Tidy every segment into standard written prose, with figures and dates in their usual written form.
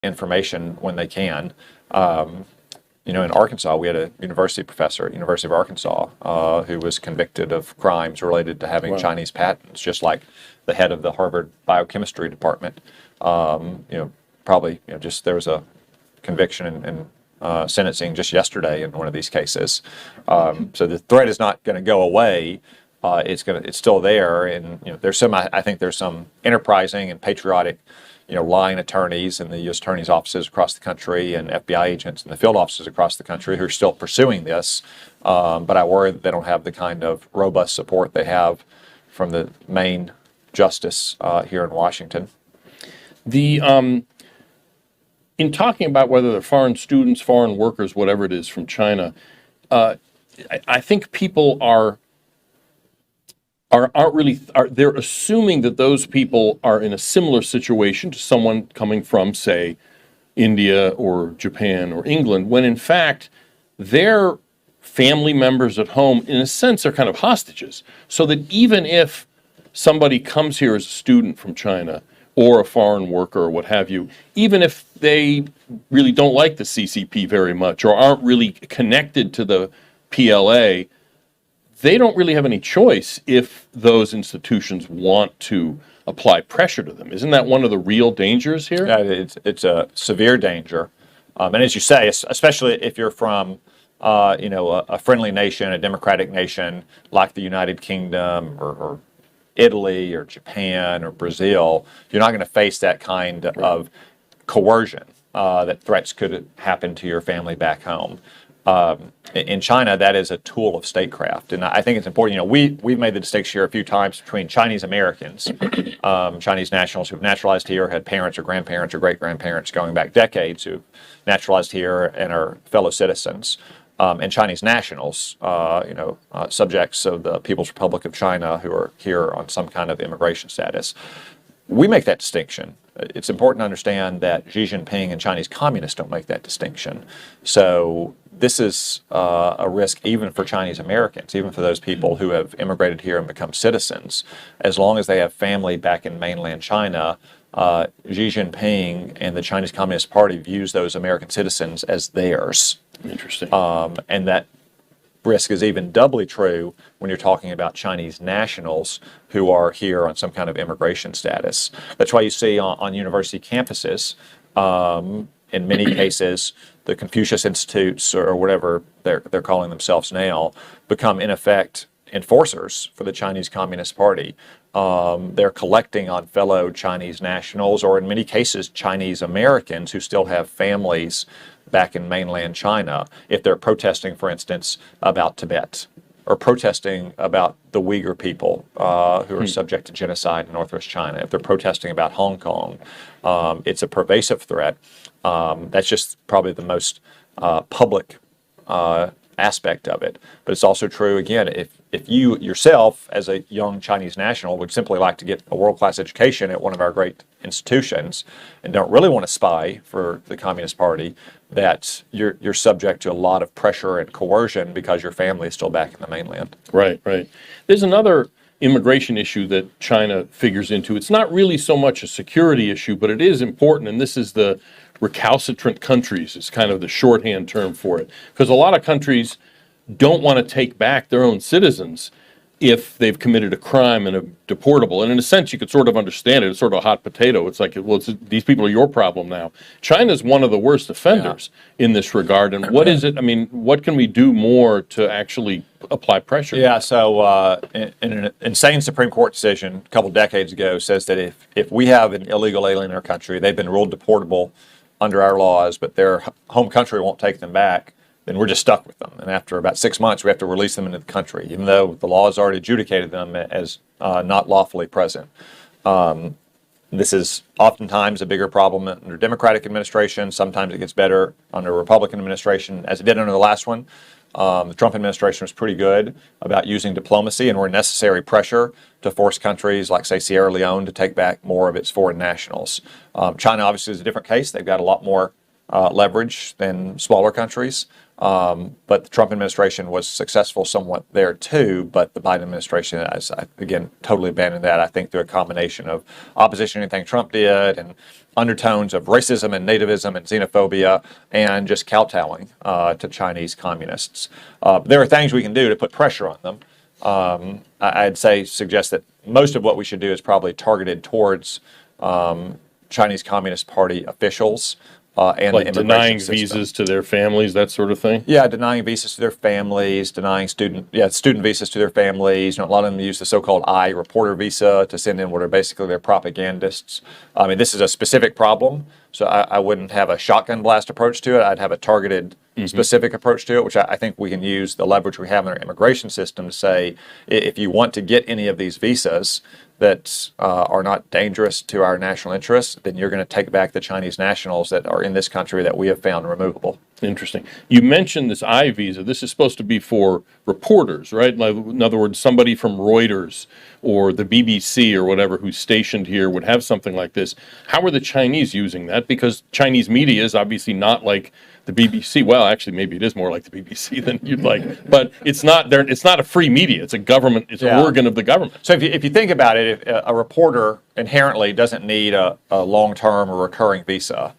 information when they can. In Arkansas, we had a university professor at University of Arkansas who was convicted of crimes related to having Chinese patents, just like the head of the Harvard biochemistry department. Just there was a conviction and sentencing just yesterday in one of these cases. So the threat is not going to go away. It's still there, and I think there's some enterprising and patriotic line attorneys in the U.S. attorney's offices across the country and FBI agents in the field offices across the country who are still pursuing this. But I worry that they don't have the kind of robust support they have from the main justice here in Washington. In talking about whether they're foreign students, foreign workers, whatever it is from China, I think people they're assuming that those people are in a similar situation to someone coming from, say, India or Japan or England, when in fact their family members at home, in a sense, are kind of hostages. So that even if somebody comes here as a student from China or a foreign worker or what have you, even if they really don't like the CCP very much or aren't really connected to the PLA, they don't really have any choice if those institutions want to apply pressure to them. Isn't that one of the real dangers here? Yeah, it's a severe danger. And as you say, especially if you're from a friendly nation, a democratic nation like the United Kingdom or Italy or Japan or Brazil, you're not going to face that kind of coercion that threats could happen to your family back home. In China, that is a tool of statecraft, and I think it's important. We've made the distinction here a few times between Chinese Americans, Chinese nationals who've naturalized here, had parents or grandparents or great-grandparents going back decades who've naturalized here and are fellow citizens, and Chinese nationals, subjects of the People's Republic of China who are here on some kind of immigration status. We make that distinction. It's important to understand that Xi Jinping and Chinese communists don't make that distinction. So this is a risk even for Chinese Americans, even for those people who have immigrated here and become citizens. As long as they have family back in mainland China, Xi Jinping and the Chinese Communist Party views those American citizens as theirs. Interesting. And that risk is even doubly true when you're talking about Chinese nationals who are here on some kind of immigration status. That's why you see on university campuses, in many cases, the Confucius Institutes or whatever they're calling themselves now become, in effect, enforcers for the Chinese Communist Party. They're collecting on fellow Chinese nationals, or in many cases, Chinese Americans who still have families back in mainland China, if they're protesting, for instance, about Tibet, or protesting about the Uyghur people who are subject to genocide in northwest China, if they're protesting about Hong Kong. It's a pervasive threat. That's just probably the most public aspect of it. But it's also true, again, if you yourself, as a young Chinese national, would simply like to get a world-class education at one of our great institutions and don't really want to spy for the Communist Party, that you're subject to a lot of pressure and coercion because your family is still back in the mainland. Right. There's another immigration issue that China figures into. It's not really so much a security issue, but it is important, and this is the recalcitrant countries. It's kind of the shorthand term for it, because a lot of countries don't want to take back their own citizens if they've committed a crime and are deportable. And in a sense, you could sort of understand it. It's sort of a hot potato. It's like, well, these people are your problem now. China's one of the worst offenders in this regard. And what is it? I mean, what can we do more to actually apply pressure? Yeah, so an insane Supreme Court decision a couple decades ago says that if we have an illegal alien in our country, they've been ruled deportable under our laws, but their home country won't take them back, then we're just stuck with them. And after about 6 months, we have to release them into the country, even though the law has already adjudicated them as not lawfully present. This is oftentimes a bigger problem under Democratic administration. Sometimes it gets better under Republican administration, as it did under the last one. The Trump administration was pretty good about using diplomacy and where necessary pressure to force countries like, say, Sierra Leone to take back more of its foreign nationals. China obviously is a different case. They've got a lot more leverage than smaller countries. But the Trump administration was successful somewhat there too, but the Biden administration has, again, totally abandoned that, I think, through a combination of opposition to anything Trump did and undertones of racism and nativism and xenophobia and just kowtowing to Chinese communists. There are things we can do to put pressure on them. I'd suggest that most of what we should do is probably targeted towards Chinese Communist Party officials and Like the immigration denying system. visas to their families, that sort of thing? Yeah, denying visas to their families, denying student visas to their families. A lot of them use the so-called reporter visa to send in what are basically their propagandists. I mean, this is a specific problem, so I wouldn't have a shotgun blast approach to it. I'd have a targeted, specific approach to it, which I think we can use the leverage we have in our immigration system to say, if you want to get any of these visas that are not dangerous to our national interests, then you're going to take back the Chinese nationals that are in this country that we have found removable. Interesting. You mentioned this I visa. This is supposed to be for reporters, right? Like, in other words, somebody from Reuters or the BBC or whatever who's stationed here would have something like this. How are the Chinese using that? Because Chinese media is obviously not like the BBC. Well, actually, maybe it is more like the BBC than you'd like. But it's not there. It's not a free media. It's a government. It's an organ of the government. So if you think about it, if a reporter inherently doesn't need a long-term or recurring visa.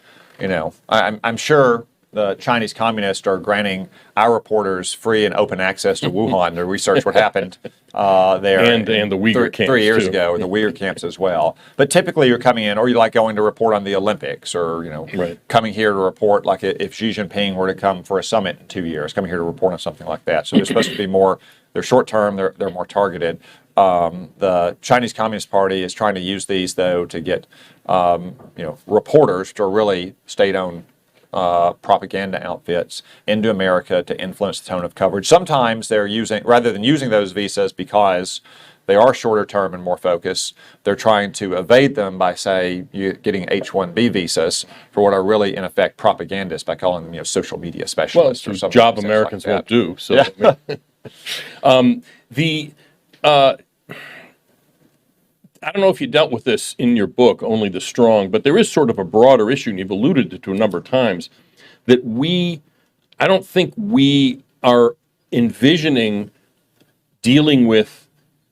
I'm sure the Chinese communists are granting our reporters free and open access to Wuhan to research what happened there. And the Uyghur camps 3 years too. ago, or the Uyghur camps as well. But typically you're coming in, or you like going to report on the Olympics, or Right. coming here to report, like if Xi Jinping were to come for a summit in 2 years, coming here to report on something like that. So they're supposed to be more, they're short term, they're more targeted. The Chinese Communist Party is trying to use these, though, to get reporters, which are really state-owned propaganda outfits, into America to influence the tone of coverage. Sometimes they're using, rather than using those visas because they are shorter term and more focused, they're trying to evade them by, say, getting H-1B visas for what are really, in effect, propagandists, by calling them social media Well, specialists it's or a something. job like Americans that. won't do. So, Yeah. I don't know if you dealt with this in your book, Only the Strong, but there is sort of a broader issue, and you've alluded to a number of times, that I don't think we are envisioning dealing with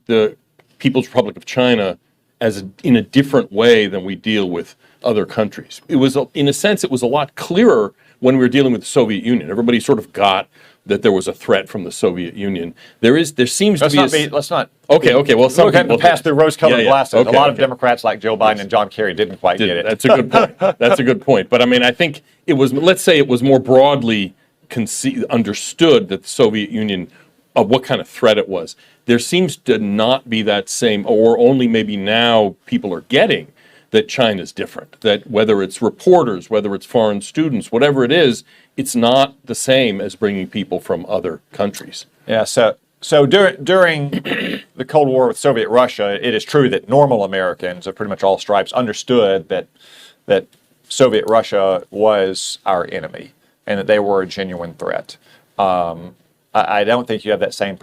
the People's Republic of China in a different way than we deal with other countries. It was, in a sense, it was a lot clearer when we were dealing with the Soviet Union. Everybody sort of got that there was a threat from the Soviet Union. There seems to be. Let's not. Okay. Well, some people pass through rose-colored glasses. Okay, a lot of Democrats like Joe Biden and John Kerry didn't quite get it. That's a good point. That's a good point. But I mean, I think it was. Let's say it was more broadly understood that the Soviet Union, what kind of threat it was. There seems to not be that same, or only maybe now people are getting that China's different. That whether it's reporters, whether it's foreign students, whatever it is, it's not the same as bringing people from other countries. Yeah. So during the Cold War with Soviet Russia, it is true that normal Americans of pretty much all stripes understood that Soviet Russia was our enemy and that they were a genuine threat. I don't think you have that same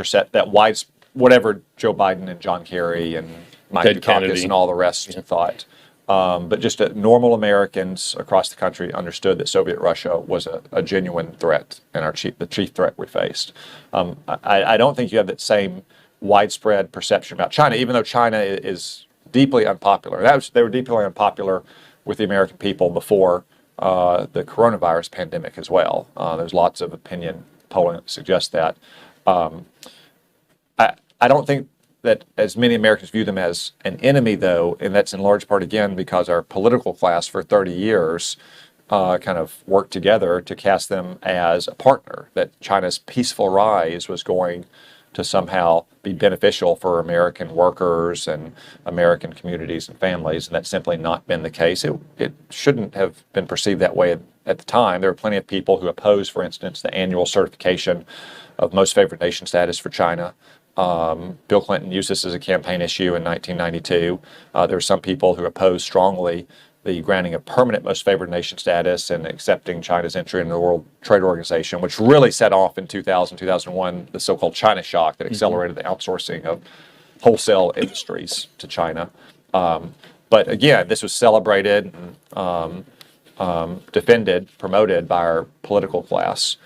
whatever Joe Biden and John Kerry and Mike Ted Dukakis Kennedy and all the rest thought. But just normal Americans across the country understood that Soviet Russia was a genuine threat and the chief threat we faced. I don't think you have that same widespread perception about China, even though China is deeply unpopular. They were deeply unpopular with the American people before the coronavirus pandemic as well. There's lots of opinion polling that suggests that. I don't think that as many Americans view them as an enemy, though, and that's in large part, again, because our political class for 30 years kind of worked together to cast them as a partner, that China's peaceful rise was going to somehow be beneficial for American workers and American communities and families, and that's simply not been the case. It shouldn't have been perceived that way at the time. There are plenty of people who oppose, for instance, the annual certification of most favored nation status for China. Bill Clinton used this as a campaign issue in 1992. There were some people who opposed strongly the granting of permanent most favored nation status and accepting China's entry into the World Trade Organization, which really set off in 2000, 2001, the so-called China shock that accelerated the outsourcing of wholesale industries to China. But again, this was celebrated. defended, promoted by our political class.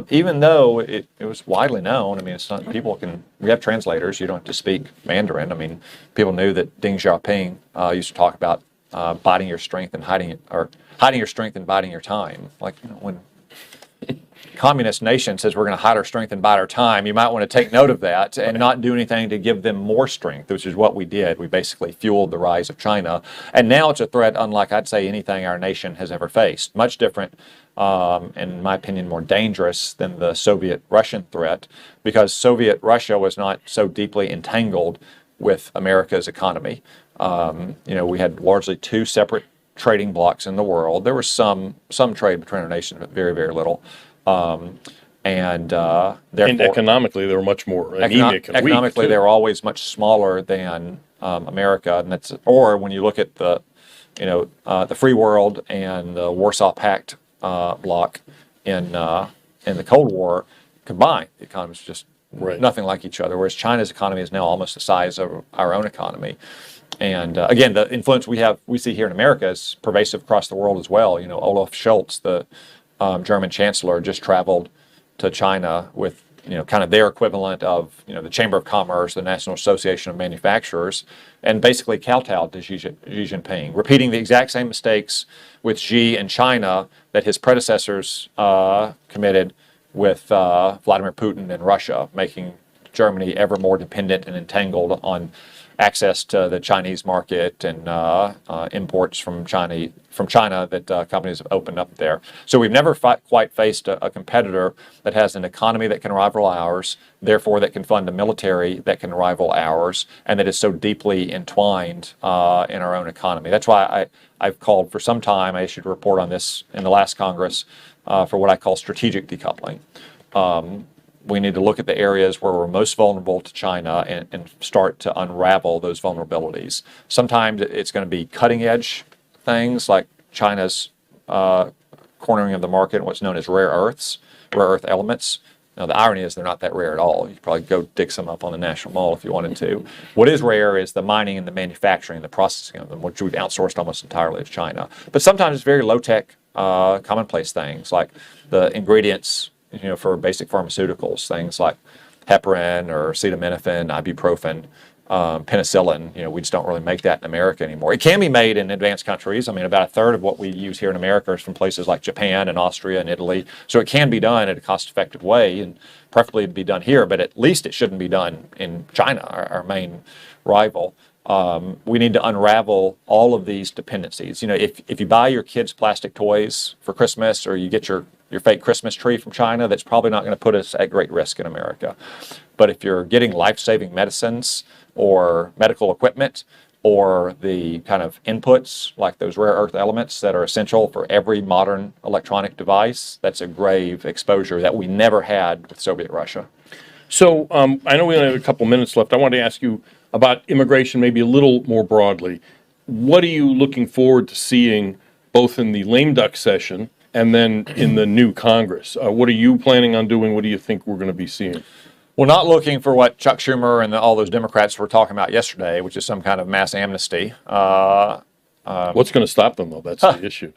Even though it was widely known, I mean, it's not, we have translators, you don't have to speak Mandarin. I mean, people knew that Deng Xiaoping used to talk about biding your strength and hiding your strength and biding your time. Like, when communist nation says we're going to hide our strength and bide our time, you might want to take note of that and not do anything to give them more strength, which is what we did. We basically fueled the rise of China. And now it's a threat unlike, I'd say, anything our nation has ever faced. Much different, and in my opinion, more dangerous than the Soviet-Russian threat, because Soviet Russia was not so deeply entangled with America's economy. We had largely two separate trading blocks in the world. There was some trade between our nations, but very, very little. Therefore, and economically, they were much more anemic and economically, weak, they were always much smaller than America, and or when you look at the free world and the Warsaw Pact bloc in the Cold War combined, the economies just nothing like each other. Whereas China's economy is now almost the size of our own economy. And again, the influence we see here in America is pervasive across the world as well. Olaf Scholz, the German chancellor, just traveled to China with kind of their equivalent of the Chamber of Commerce, the National Association of Manufacturers, and basically kowtowed to Xi Jinping, repeating the exact same mistakes with Xi in China that his predecessors committed with Vladimir Putin in Russia, making Germany ever more dependent and entangled on access to the Chinese market and imports from China that companies have opened up there. So we've never quite faced a competitor that has an economy that can rival ours, therefore that can fund a military that can rival ours, and that is so deeply entwined in our own economy. That's why I've called for some time, I issued a report on this in the last Congress, for what I call strategic decoupling. We need to look at the areas where we're most vulnerable to China and start to unravel those vulnerabilities. Sometimes it's going to be cutting edge things like China's cornering of the market in what's known as rare earth elements. Now, the irony is they're not that rare at all. You could probably go dig some up on the National Mall if you wanted to. What is rare is the mining and the manufacturing and the processing of them, which we've outsourced almost entirely to China. But sometimes it's very low-tech, commonplace things like the ingredients for basic pharmaceuticals, things like heparin or acetaminophen, ibuprofen, penicillin. We just don't really make that in America anymore. It can be made in advanced countries. I mean, about a third of what we use here in America is from places like Japan and Austria and Italy. So it can be done in a cost-effective way, and preferably it'd be done here, but at least it shouldn't be done in China, our main rival. We need to unravel all of these dependencies. If you buy your kids plastic toys for Christmas, or you get your fake Christmas tree from China, that's probably not going to put us at great risk in America. But if you're getting life-saving medicines or medical equipment, or the kind of inputs like those rare earth elements that are essential for every modern electronic device, that's a grave exposure that we never had with Soviet Russia. So I know we only have a couple minutes left. I wanted to ask you about immigration maybe a little more broadly. What are you looking forward to seeing both in the lame duck session and then in the new Congress? What are you planning on doing? What do you think we're going to be seeing? Well, not looking for what Chuck Schumer and all those Democrats were talking about yesterday, which is some kind of mass amnesty. What's going to stop them, though? That's the issue.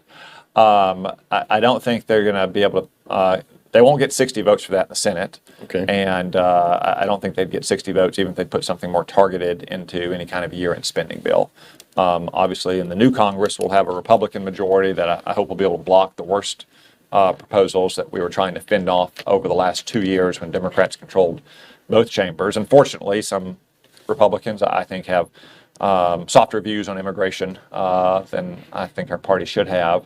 I don't think they're going to be able to. They won't get 60 votes for that in the Senate. Okay. And I don't think they'd get 60 votes even if they put something more targeted into any kind of year-end spending bill. Obviously, in the new Congress, we'll have a Republican majority that I hope will be able to block the worst proposals that we were trying to fend off over the last 2 years when Democrats controlled both chambers. Unfortunately, some Republicans, I think, have softer views on immigration than I think our party should have.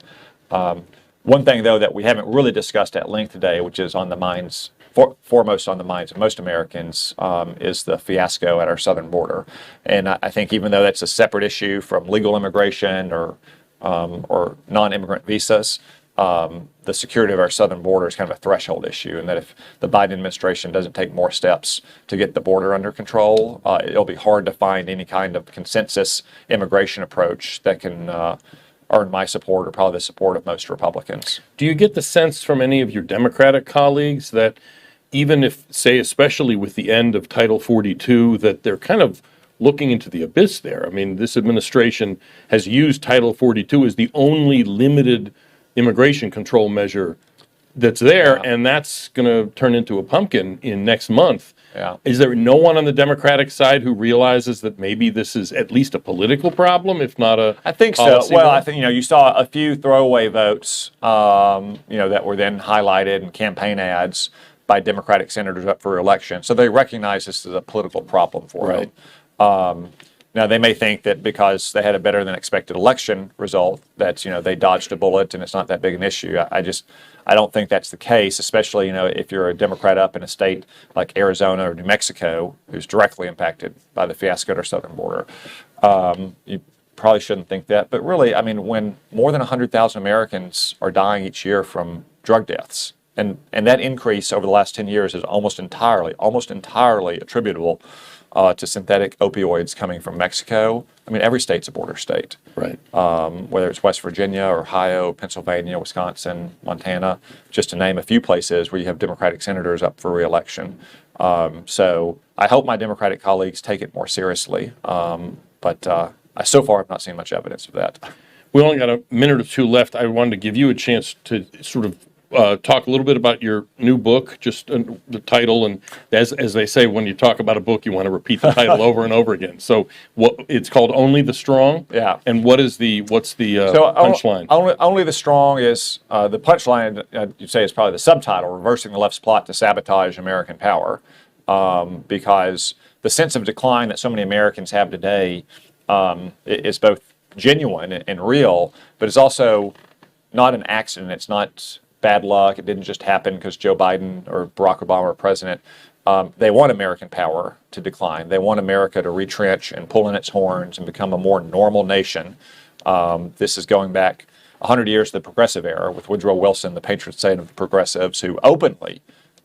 One thing, though, that we haven't really discussed at length today, which is on the minds, foremost on the minds of most Americans, is the fiasco at our southern border. And I think even though that's a separate issue from legal immigration or non-immigrant visas, the security of our southern border is kind of a threshold issue, and that if the Biden administration doesn't take more steps to get the border under control, it'll be hard to find any kind of consensus immigration approach that can earn my support or probably the support of most Republicans. Do you get the sense from any of your Democratic colleagues that even if, say, especially with the end of Title 42, that they're kind of looking into the abyss there? I mean, this administration has used Title 42 as the only limited immigration control measure that's there, and that's going to turn into a pumpkin in next month. Yeah. Is there no one on the Democratic side who realizes that maybe this is at least a political problem, if not a I think so. policy Well, one? I think you saw a few throwaway votes, that were then highlighted in campaign ads by Democratic senators up for re-election. So they recognize this as a political problem for Right. them. Now they may think that because they had a better than expected election result, that they dodged a bullet and it's not that big an issue. I don't think that's the case, especially if you're a Democrat up in a state like Arizona or New Mexico, who's directly impacted by the fiasco at our southern border. You probably shouldn't think that, but really, I mean, when more than 100,000 Americans are dying each year from drug deaths, and that increase over the last 10 years is almost entirely attributable to synthetic opioids coming from Mexico. I mean, every state's a border state. Right. Whether it's West Virginia, Ohio, Pennsylvania, Wisconsin, Montana, just to name a few places where you have Democratic senators up for re-election. So I hope my Democratic colleagues take it more seriously, but I so far have not seen much evidence of that. We only got a minute or two left. I wanted to give you a chance to sort of talk a little bit about your new book, just the title, and as they say, when you talk about a book, you want to repeat the title over and over again. So it's called Only the Strong? Yeah. And what's the punchline? Only the Strong is the punchline, you'd say, is probably the subtitle, Reversing the Left's Plot to Sabotage American Power, because the sense of decline that so many Americans have today is both genuine and real, but it's also not an accident. It's not bad luck. It didn't just happen because Joe Biden or Barack Obama are president. They want American power to decline. They want America to retrench and pull in its horns and become a more normal nation. This is going back 100 years to the Progressive Era with Woodrow Wilson, the patron saint of the progressives, who openly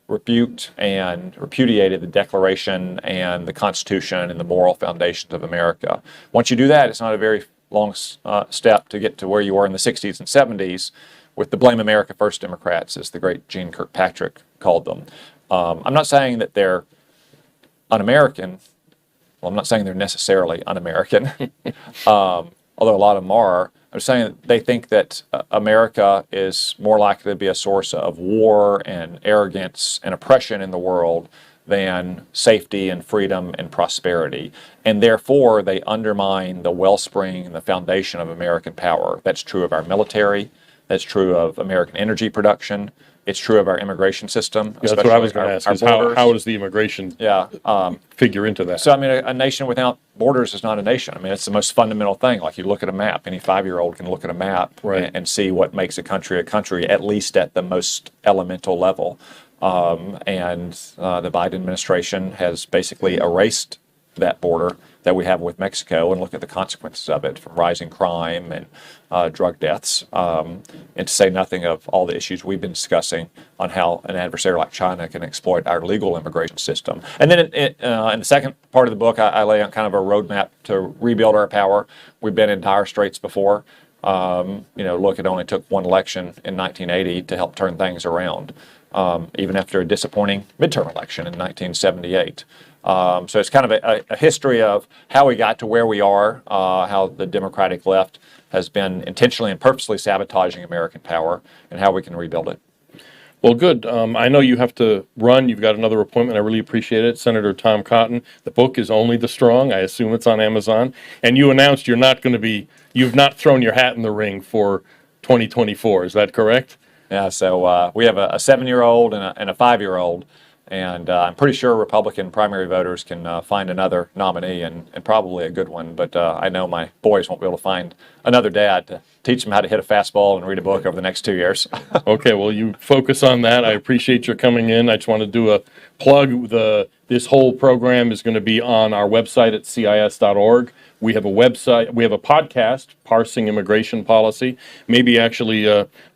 rebuked and repudiated the Declaration and the Constitution and the moral foundations of America. Once you do that, it's not a very long step to get to where you were in the 60s and 70s with the Blame America First Democrats, as the great Gene Kirkpatrick called them. I'm not saying that they're un-American. Well, I'm not saying they're necessarily un-American, although a lot of them are. I'm saying that they think that America is more likely to be a source of war and arrogance and oppression in the world than safety and freedom and prosperity. And therefore, they undermine the wellspring and the foundation of American power. That's true of our military. That's true of American energy production. It's true of our immigration system. Yeah, that's what I was going to ask, is how does the immigration figure into that? So, I mean, a nation without borders is not a nation. I mean, it's the most fundamental thing. Like, you look at a map, any 5-year-old can look at a map and see what makes a country, at least at the most elemental level. And the Biden administration has basically erased that border that we have with Mexico, and look at the consequences of it, from rising crime and drug deaths, and to say nothing of all the issues we've been discussing on how an adversary like China can exploit our legal immigration system. And then in the second part of the book, I lay out kind of a roadmap to rebuild our power. We've been in dire straits before. Look, it only took one election in 1980 to help turn things around, even after a disappointing midterm election in 1978. So it's kind of a history of how we got to where we are, how the Democratic left has been intentionally and purposely sabotaging American power, and how we can rebuild it. Well, good. I know you have to run. You've got another appointment. I really appreciate it. Senator Tom Cotton. The book is Only the Strong. I assume it's on Amazon. And you announced you've not thrown your hat in the ring for 2024. Is that correct? Yeah, so we have a 7-year-old and a 5-year-old. And I'm pretty sure Republican primary voters can find another nominee, and probably a good one. But I know my boys won't be able to find another dad to teach them how to hit a fastball and read a book over the next 2 years. Okay, well, you focus on that. I appreciate your coming in. I just want to do a plug. This whole program is going to be on our website at cis.org. We have a website. We have a podcast, Parsing Immigration Policy. Maybe actually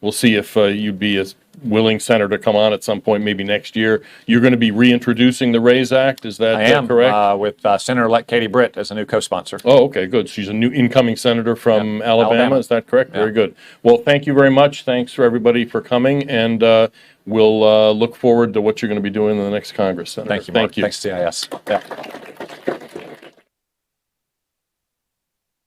we'll see if you'd be as willing senator to come on at some point, maybe next year. You're going to be reintroducing the RAISE Act. Is that correct? I am, with Senator-elect Katie Britt as a new co-sponsor. Oh, okay, good. She's a new incoming senator from Alabama. Is that correct? Yeah. Very good. Well, thank you very much. Thanks for everybody for coming, and we'll look forward to what you're going to be doing in the next Congress, Senator. Thank you, Mark. Thank you. Thanks, CIS. Yeah.